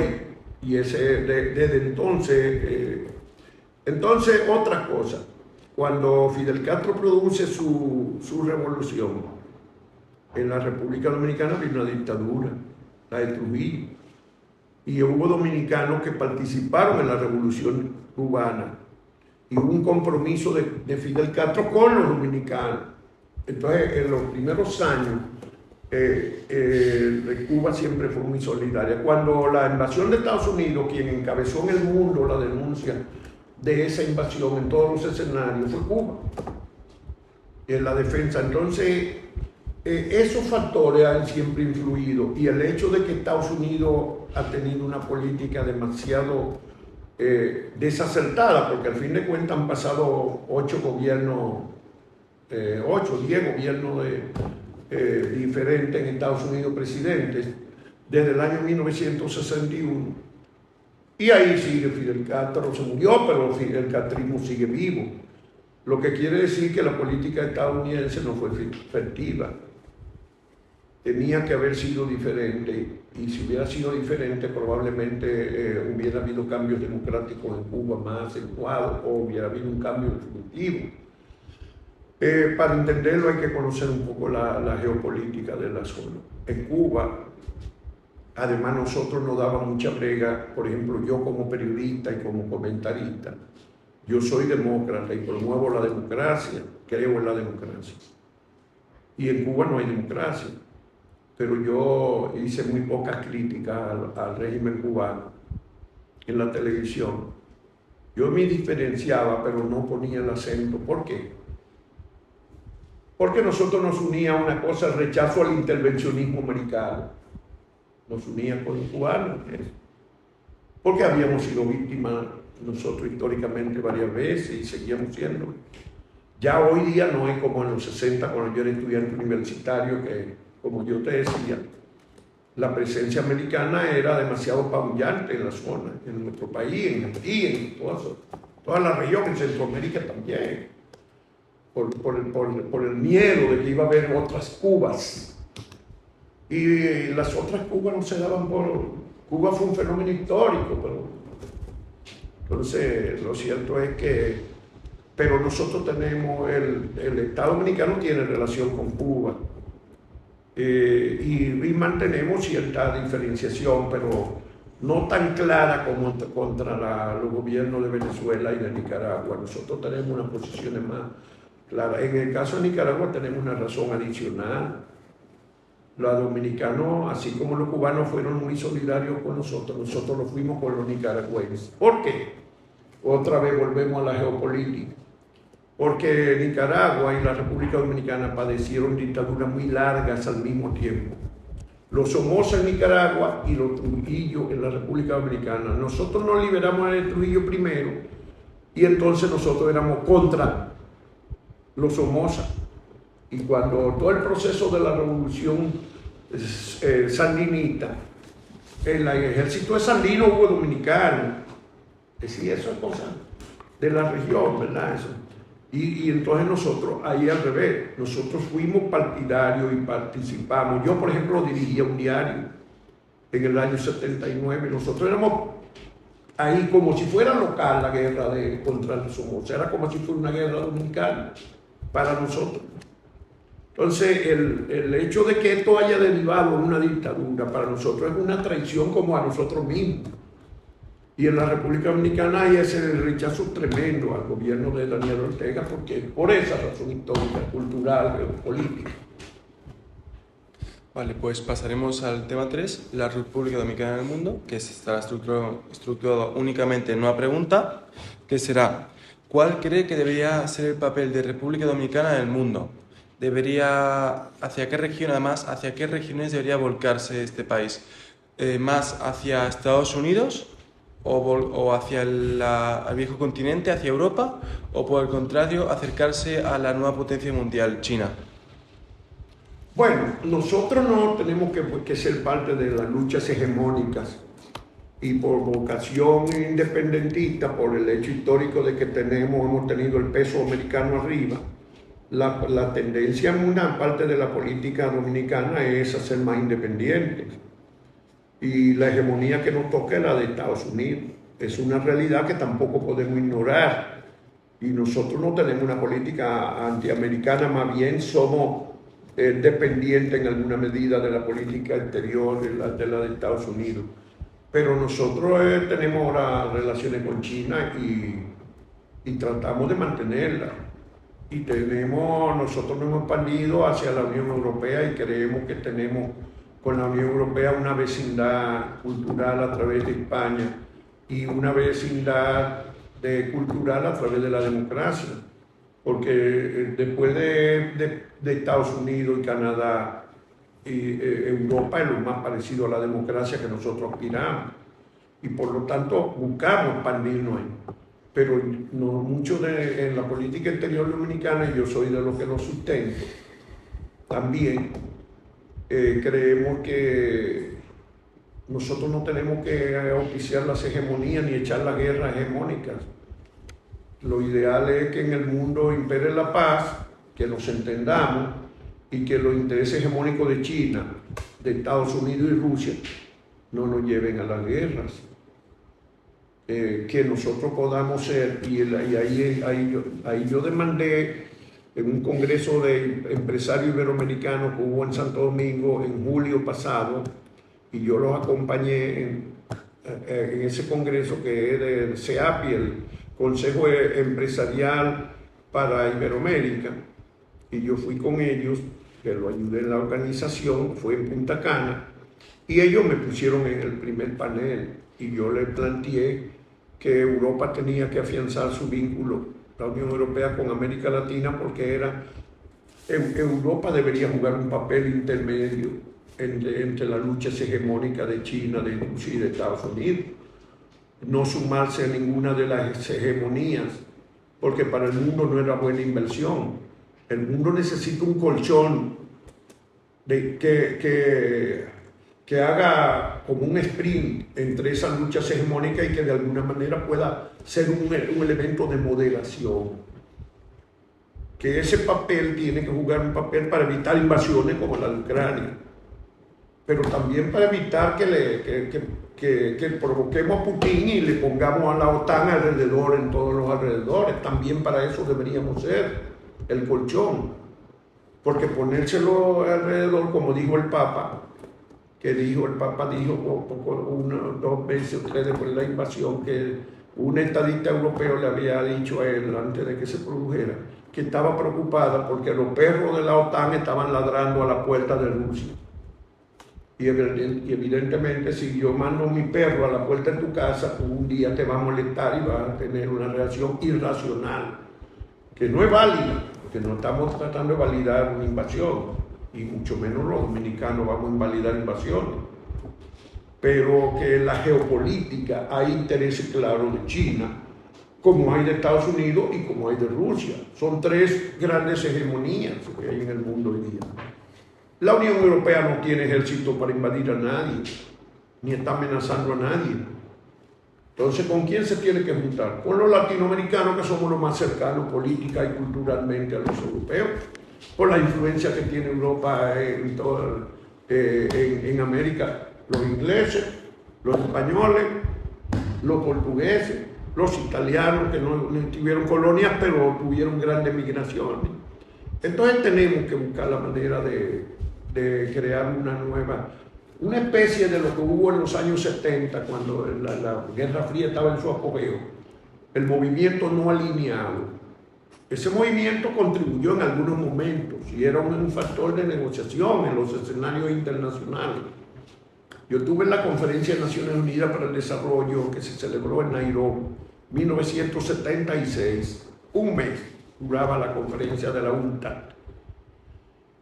y desde entonces... Entonces, otra cosa, cuando Fidel Castro produce su revolución, en la República Dominicana vino una dictadura, la de Trujillo, y hubo dominicanos que participaron en la revolución cubana, y hubo un compromiso de Fidel Castro con los dominicanos. Entonces, en los primeros años, Cuba siempre fue muy solidaria. Cuando la invasión de Estados Unidos, quien encabezó en el mundo la denuncia de esa invasión en todos los escenarios fue Cuba, en la defensa. Entonces, esos factores han siempre influido, y el hecho de que Estados Unidos ha tenido una política demasiado desacertada, porque al fin de cuentas han pasado 10 gobiernos diferentes en Estados Unidos, presidentes, desde el año 1961. Y ahí sigue Fidel Castro, se murió, pero el castrismo sigue vivo. Lo que quiere decir que la política estadounidense no fue efectiva. Tenía que haber sido diferente, y si hubiera sido diferente probablemente hubiera habido cambios democráticos en Cuba más acentuados, o hubiera habido un cambio definitivo. Para entenderlo hay que conocer un poco la geopolítica de la zona. En Cuba, además, nosotros nos daba mucha brega. Por ejemplo, yo como periodista y como comentarista, yo soy demócrata y promuevo la democracia, creo en la democracia. Y en Cuba no hay democracia, pero yo hice muy pocas críticas al régimen cubano en la televisión. Yo me diferenciaba, pero no ponía el acento. ¿Por qué? Porque nosotros nos unía una cosa, el rechazo al intervencionismo americano. Nos unía con los cubanos, porque habíamos sido víctimas nosotros históricamente varias veces y seguíamos siendo. Ya hoy día no es como en los 60, cuando yo era estudiante universitario, que como yo te decía, la presencia americana era demasiado apabullante en la zona, en nuestro país, aquí, en toda la región, en Centroamérica también, por el miedo de que iba a haber otras Cubas. Y las otras Cubas no se daban Cuba fue un fenómeno histórico, pero entonces lo cierto es que, pero nosotros tenemos, el Estado Dominicano tiene relación con Cuba. Y mantenemos cierta diferenciación, pero no tan clara como contra los gobiernos de Venezuela y de Nicaragua. Nosotros tenemos unas posiciones más claras. En el caso de Nicaragua tenemos una razón adicional. Los dominicanos, así como los cubanos fueron muy solidarios con nosotros lo fuimos con los nicaragüenses. ¿Por qué? Otra vez volvemos a la geopolítica. Porque Nicaragua y la República Dominicana padecieron dictaduras muy largas al mismo tiempo. Los Somoza en Nicaragua y los Trujillo en la República Dominicana. Nosotros nos liberamos de Trujillo primero y entonces nosotros éramos contra los Somoza. Y cuando todo el proceso de la revolución sandinista, el ejército de Sandino hubo dominicano. Sí, eso es cosa de la región, ¿verdad? Eso. Y entonces nosotros, ahí al revés, nosotros fuimos partidarios y participamos. Yo, por ejemplo, dirigía un diario en el año 79. Nosotros éramos ahí como si fuera local la guerra contra los Somoza. Era como si fuera una guerra dominicana para nosotros. Entonces, el hecho de que esto haya derivado en una dictadura para nosotros es una traición como a nosotros mismos. Y en la República Dominicana hay ese rechazo tremendo al gobierno de Daniel Ortega, porque por esa razón histórica, cultural, política. Vale, pues pasaremos al tema 3, la República Dominicana en el mundo, que estará estructurado únicamente en una pregunta, que será: ¿cuál cree que debería ser el papel de República Dominicana en el mundo? ¿Hacia qué región, además, hacia qué regiones debería volcarse este país? ¿Más hacia Estados Unidos? ¿O hacia el viejo continente, hacia Europa? ¿O por el contrario, acercarse a la nueva potencia mundial, China? Bueno, nosotros no tenemos que ser parte de las luchas hegemónicas y por vocación independentista, por el hecho histórico de que hemos tenido el peso americano arriba, la tendencia en una parte de la política dominicana es a ser más independientes. Y la hegemonía que nos toca es la de Estados Unidos. Es una realidad que tampoco podemos ignorar. Y nosotros no tenemos una política antiamericana, más bien somos dependientes en alguna medida de la política exterior de la de Estados Unidos. Pero nosotros tenemos ahora relaciones con China y tratamos de mantenerlas. Y nosotros nos hemos expandido hacia la Unión Europea y creemos que tenemos con la Unión Europea una vecindad cultural a través de España y una vecindad cultural a través de la democracia, porque después de Estados Unidos y Canadá, Europa es lo más parecido a la democracia que nosotros aspiramos y por lo tanto buscamos expandirnos ahí. Pero no mucho en la política exterior dominicana, y yo soy de los que lo sustento, también creemos que nosotros no tenemos que auspiciar las hegemonías ni echar las guerras hegemónicas. Lo ideal es que en el mundo impere la paz, que nos entendamos y que los intereses hegemónicos de China, de Estados Unidos y Rusia no nos lleven a las guerras. Que nosotros podamos ser, y ahí yo demandé en un congreso de empresarios iberoamericanos que hubo en Santo Domingo en julio pasado, y yo los acompañé en ese congreso que es del CEAPI, el Consejo Empresarial para Iberoamérica, y yo fui con ellos, que lo ayudé en la organización, fue en Punta Cana, y ellos me pusieron en el primer panel, y yo les planteé que Europa tenía que afianzar su vínculo, la Unión Europea con América Latina, porque Europa debería jugar un papel intermedio entre las luchas hegemónicas de China, de Rusia y de Estados Unidos. No sumarse a ninguna de las hegemonías, porque para el mundo no era buena inversión. El mundo necesita un colchón que que haga como un sprint entre esas luchas hegemónicas y que de alguna manera pueda ser un elemento de moderación. Que ese papel tiene que jugar un papel para evitar invasiones como la de Ucrania, pero también para evitar que provoquemos a Putin y le pongamos a la OTAN alrededor, en todos los alrededores. También para eso deberíamos ser el colchón, porque ponérselo alrededor, como dijo el Papa, el Papa dijo 2 veces o 3 después de la invasión, que un estadista europeo le había dicho a él antes de que se produjera que estaba preocupada porque los perros de la OTAN estaban ladrando a la puerta de Rusia. Y evidentemente, si yo mando mi perro a la puerta de tu casa, un día te va a molestar y vas a tener una reacción irracional, que no es válida, porque no estamos tratando de validar una invasión, y mucho menos los dominicanos vamos a invalidar invasiones. Pero que en la geopolítica hay intereses claros de China, como hay de Estados Unidos y como hay de Rusia. Son 3 grandes hegemonías que hay en el mundo hoy día. La Unión Europea no tiene ejército para invadir a nadie, ni está amenazando a nadie. Entonces, ¿con quién se tiene que juntar? Con los latinoamericanos, que somos los más cercanos política y culturalmente a los europeos, por la influencia que tiene Europa en América, los ingleses, los españoles, los portugueses, los italianos, que no tuvieron colonias, pero tuvieron grandes migraciones. Entonces tenemos que buscar la manera de crear una especie de lo que hubo en los años 70, cuando la Guerra Fría estaba en su apogeo, el movimiento no alineado. Ese movimiento contribuyó en algunos momentos y era un factor de negociación en los escenarios internacionales. Yo estuve en la Conferencia de Naciones Unidas para el Desarrollo que se celebró en Nairobi, 1976, un mes duraba la conferencia de la UNCTAD.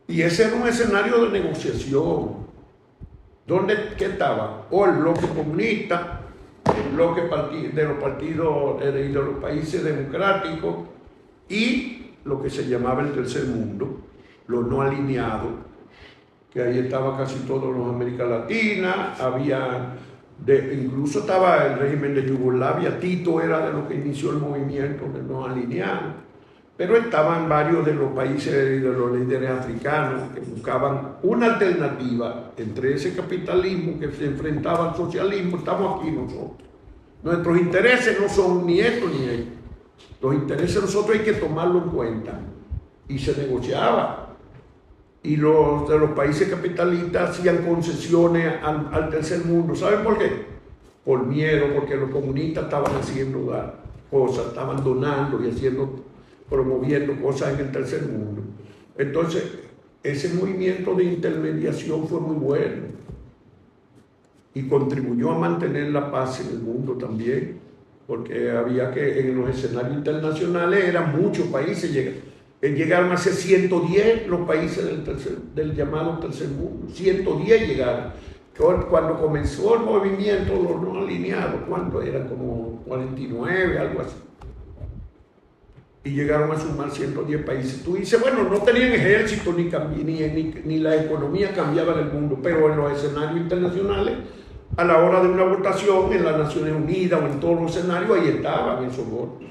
Y ese era un escenario de negociación. ¿Qué estaba? O el bloque comunista, el bloque de los partidos de los países democráticos y lo que se llamaba el tercer mundo, los no alineados, que ahí estaba casi todos los América Latina, incluso estaba el régimen de Yugoslavia, Tito era de los que inició el movimiento de no alineados. Pero estaban varios de los países y de los líderes africanos que buscaban una alternativa entre ese capitalismo que se enfrentaba al socialismo. Estamos aquí nosotros. Nuestros intereses no son ni esto ni esto. Los intereses de nosotros hay que tomarlo en cuenta. Y se negociaba. Y los de los países capitalistas hacían concesiones al tercer mundo. ¿Saben por qué? Por miedo, porque los comunistas estaban haciendo cosas, estaban donando y promoviendo cosas en el tercer mundo. Entonces, ese movimiento de intermediación fue muy bueno y contribuyó a mantener la paz en el mundo también, porque había que, en los escenarios internacionales eran muchos países, llegaron a ser 110 los países del llamado tercer mundo, 110 llegaron. Cuando comenzó el movimiento, los no alineados, ¿cuánto eran? Como 49, algo así. Y llegaron a sumar 110 países. Tú dices, bueno, no tenían ejército ni la economía cambiaba en el mundo, pero en los escenarios internacionales, a la hora de una votación en las Naciones Unidas o en todos los escenarios, ahí estaban esos votos.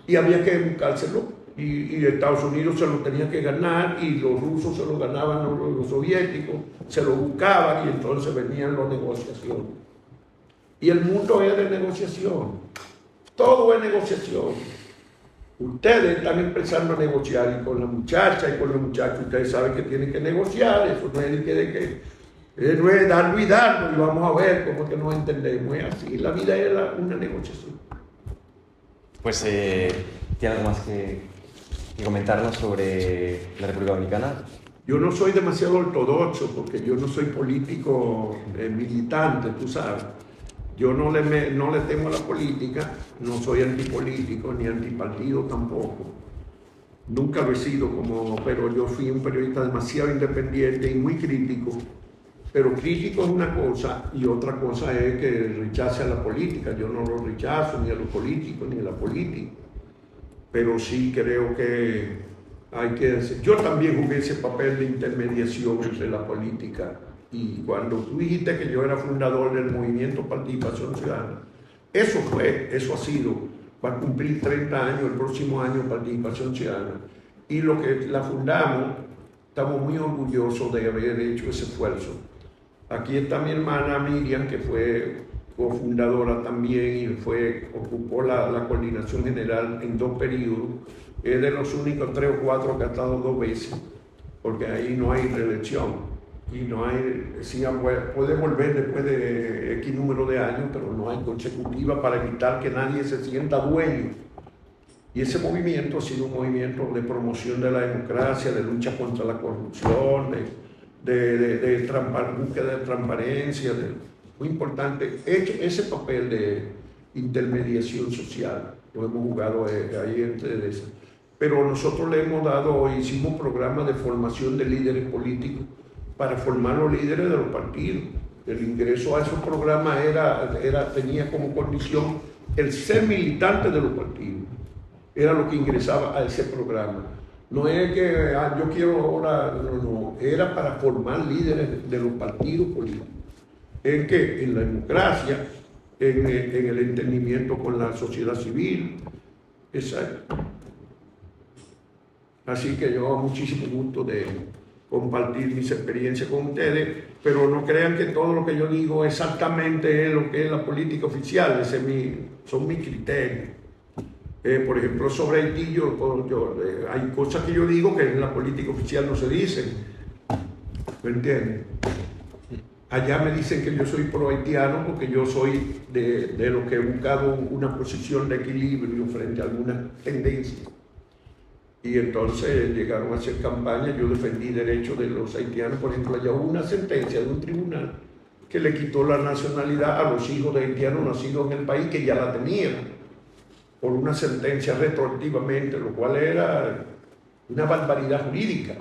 Y había que buscárselo. Y Estados Unidos se lo tenía que ganar y los rusos se lo ganaban los soviéticos, se lo buscaban y entonces venían las negociaciones. Y el mundo es de negociación. Todo es negociación. Ustedes están empezando a negociar y con la muchacha y con los muchachos, ustedes saben que tienen que negociar, eso no es darlo y darlo y vamos a ver cómo que nos entendemos, es así, la vida es una negociación. Pues, ¿tiene algo más que comentarnos sobre la República Dominicana? Yo no soy demasiado ortodoxo porque yo no soy político militante, tú sabes. Yo no le temo a la política, no soy antipolítico ni antipartido tampoco. Nunca lo he sido, pero yo fui un periodista demasiado independiente y muy crítico. Pero crítico es una cosa y otra cosa es que rechace a la política. Yo no lo rechazo ni a los políticos ni a la política. Pero sí creo que hay que hacer. Yo también jugué ese papel de intermediación entre la política Y cuando tú dijiste que yo era fundador del movimiento Participación Ciudadana, eso ha sido, va a cumplir 30 años el próximo año Participación Ciudadana. Y lo que la fundamos, estamos muy orgullosos de haber hecho ese esfuerzo. Aquí está mi hermana Miriam, que fue cofundadora también y ocupó la coordinación general en 2 periodos. Es de los únicos 3 o 4 que ha estado 2 veces, porque ahí no hay reelección. Y no hay, sí, puede volver después de X número de años, pero no hay consecutiva para evitar que nadie se sienta dueño. Y ese movimiento ha sido un movimiento de promoción de la democracia, de lucha contra la corrupción, de búsqueda de transparencia, muy importante. Ese papel de intermediación social lo hemos jugado ahí entre esas. Pero nosotros le hemos hicimos programas de formación de líderes políticos para formar los líderes de los partidos. El ingreso a esos programas tenía como condición el ser militante de los partidos. Era lo que ingresaba a ese programa. No es que yo quiero ahora, no, era para formar líderes de los partidos políticos. ¿En qué? En la democracia, en el entendimiento con la sociedad civil. Exacto. Así que yo muchísimo gusto de compartir mis experiencias con ustedes, pero no crean que todo lo que yo digo exactamente es lo que es la política oficial, son mis criterios. Por ejemplo, sobre Haití, hay cosas que yo digo que en la política oficial no se dicen, ¿me entienden? Allá me dicen que yo soy pro-haitiano porque yo soy de lo que he buscado una posición de equilibrio frente a algunas tendencias. Y entonces llegaron a hacer campaña, yo defendí derechos de los haitianos. Por ejemplo, allá hubo una sentencia de un tribunal que le quitó la nacionalidad a los hijos de haitianos nacidos en el país que ya la tenían, por una sentencia retroactivamente, lo cual era una barbaridad jurídica.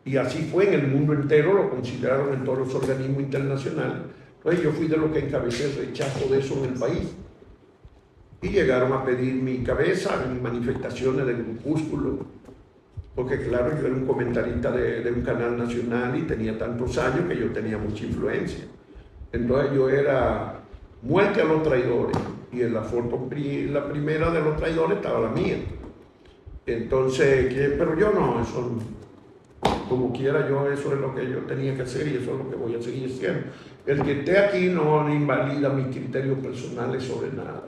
Y así fue en el mundo entero, lo consideraron en todos los organismos internacionales. Entonces yo fui de los que encabecé el rechazo de eso en el país. Y llegaron a pedir mi cabeza en manifestaciones de grupúsculos, porque claro, yo era un comentarista de un canal nacional y tenía tantos años que yo tenía mucha influencia. Entonces yo era muerte a los traidores, y en la foto, la primera de los traidores estaba la mía. Entonces, pero yo no, eso, como quiera yo, eso es lo que yo tenía que hacer y eso es lo que voy a seguir haciendo. El que esté aquí no invalida mis criterios personales sobre nada.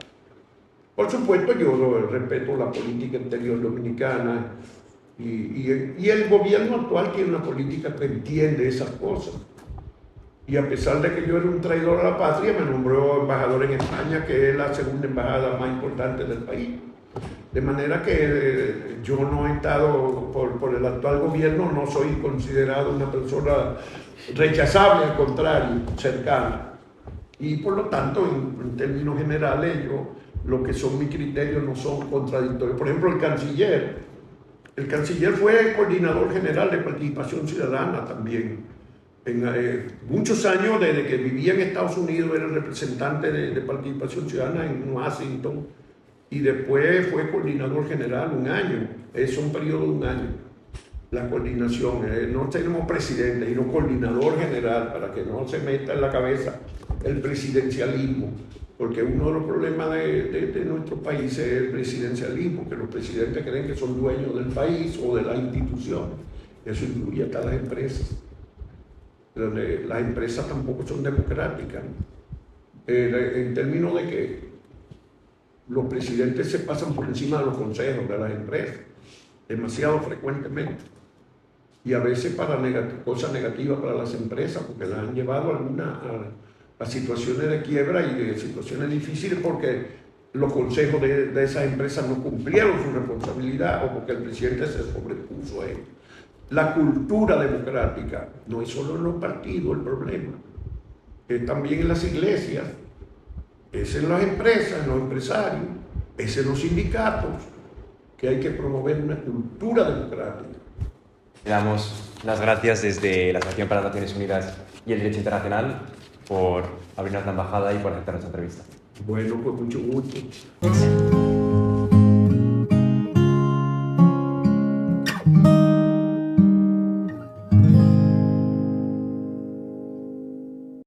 Por supuesto, yo respeto la política exterior dominicana y el gobierno actual tiene una política que entiende esas cosas. Y a pesar de que yo era un traidor a la patria, me nombró embajador en España, que es la segunda embajada más importante del país. De manera que yo no he estado, por el actual gobierno, no soy considerado una persona rechazable, al contrario, cercana. Y por lo tanto, en términos generales, lo que son mis criterios no son contradictorios. Por ejemplo, el canciller fue coordinador general de Participación Ciudadana también. En muchos años, desde que vivía en Estados Unidos, era el representante de Participación Ciudadana en Washington, y después fue coordinador general 1 año. Es un periodo de 1 año. La coordinación, no tenemos presidente, sino coordinador general, para que no se meta en la cabeza el presidencialismo. Porque uno de los problemas de nuestro país es el presidencialismo, que los presidentes creen que son dueños del país o de las instituciones. Eso incluye hasta las empresas. Las empresas tampoco son democráticas, en términos de que los presidentes se pasan por encima de los consejos de las empresas, demasiado frecuentemente. Y a veces para cosas negativas para las empresas, porque las han llevado a situaciones de quiebra y de situaciones difíciles porque los consejos de esas empresas no cumplieron su responsabilidad o porque el presidente se sobrepuso a ello. La cultura democrática no es solo en los partidos el problema, es también en las iglesias, es en las empresas, en los empresarios, es en los sindicatos, que hay que promover una cultura democrática. Le damos las gracias desde la Asociación para las Naciones Unidas y el Derecho Internacional por abrirnos la embajada y por aceptar nuestra entrevista. Bueno, pues mucho gusto.